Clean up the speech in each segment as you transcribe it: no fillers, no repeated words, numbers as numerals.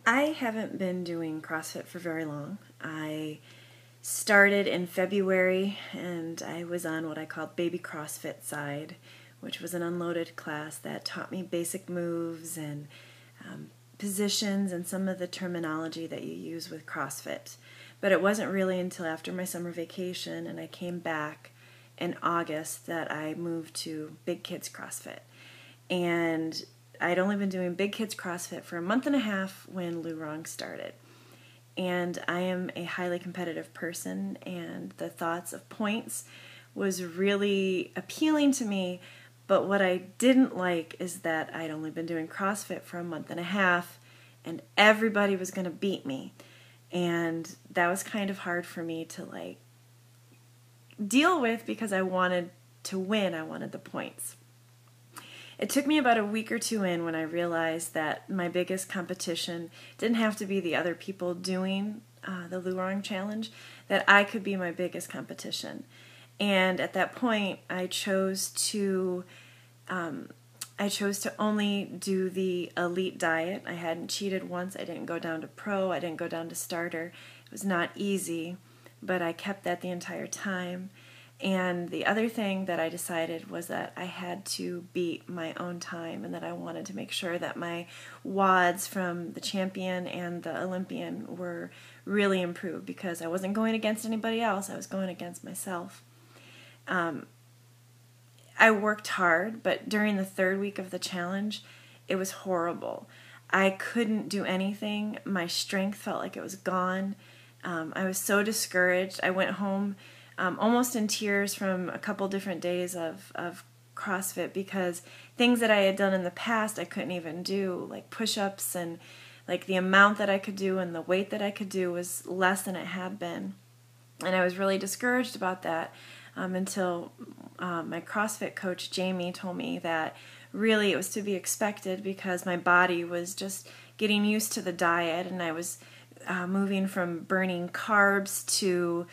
I haven't been doing CrossFit for very long. I started in February and I was on what I called baby CrossFit side, which was an unloaded class that taught me basic moves and positions and some of the terminology that you use with CrossFit. But it wasn't really until after my summer vacation and I came back in August that I moved to Big Kids CrossFit. And I'd only been doing Big Kids CrossFit for a month and a half when Lurong started. And I am a highly competitive person, and the thoughts of points was really appealing to me. But what I didn't like is that I'd only been doing CrossFit for a month and a half, and everybody was going to beat me. And that was kind of hard for me to deal with because I wanted to win. I wanted the points. It took me about a week or two in when I realized that my biggest competition didn't have to be the other people doing the Lurong challenge, that I could be my biggest competition. And at that point, I chose to only do the elite diet. I hadn't cheated once. I didn't go down to pro. I didn't go down to starter. It was not easy, but I kept that the entire time. And the other thing that I decided was that I had to beat my own time and that I wanted to make sure that my WODs from the champion and the Olympian were really improved because I wasn't going against anybody else. I was going against myself. I worked hard, but during the third week of the challenge, it was horrible. I couldn't do anything. My strength felt like it was gone. I was so discouraged. I went home almost in tears from a couple different days of CrossFit because things that I had done in the past I couldn't even do, like push-ups, and the amount that I could do and the weight that I could do was less than it had been. And I was really discouraged about that until my CrossFit coach, Jamie, told me that really it was to be expected because my body was just getting used to the diet and I was moving from burning carbs to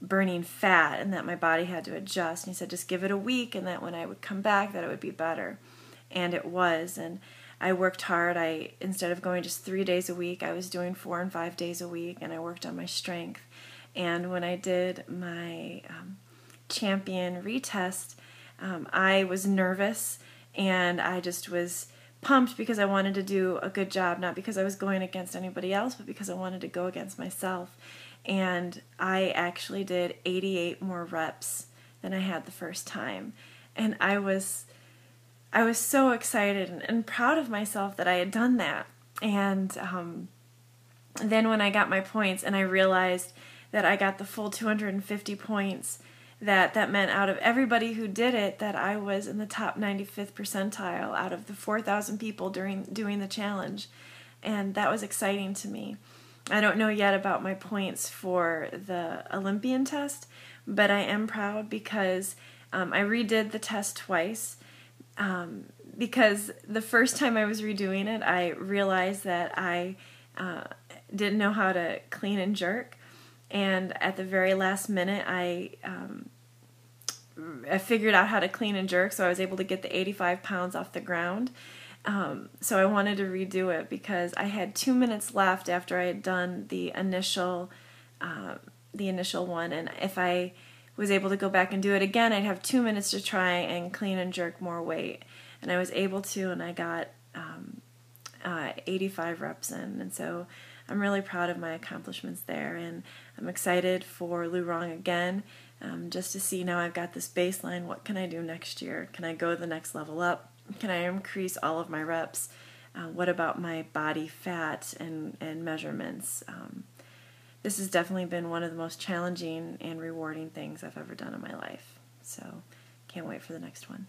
burning fat, and that my body had to adjust. And he said just give it a week and that when I would come back that it would be better. And it was. And I worked hard. Instead of going just 3 days a week, I was doing 4 and 5 days a week, and I worked on my strength. And when I did my champion retest, I was nervous and I just was pumped because I wanted to do a good job, not because I was going against anybody else, but because I wanted to go against myself. And I actually did 88 more reps than I had the first time. And I was so excited and proud of myself that I had done that. And then when I got my points and I realized that I got the full 250 points, that meant out of everybody who did it, that I was in the top 95th percentile out of the 4,000 people doing the challenge. And that was exciting to me. I don't know yet about my points for the Olympian test, but I am proud because I redid the test twice because the first time I was redoing it, I realized that I didn't know how to clean and jerk, and at the very last minute I figured out how to clean and jerk, so I was able to get the 85 pounds off the ground. So I wanted to redo it because I had 2 minutes left after I had done the initial one, and if I was able to go back and do it again, I'd have 2 minutes to try and clean and jerk more weight. And I was able to, and I got 85 reps in, and so I'm really proud of my accomplishments there, and I'm excited for Lurong again, just to see now I've got this baseline. What can I do next year? Can I go the next level up? Can I increase all of my reps? What about my body fat and measurements? This has definitely been one of the most challenging and rewarding things I've ever done in my life. So can't wait for the next one.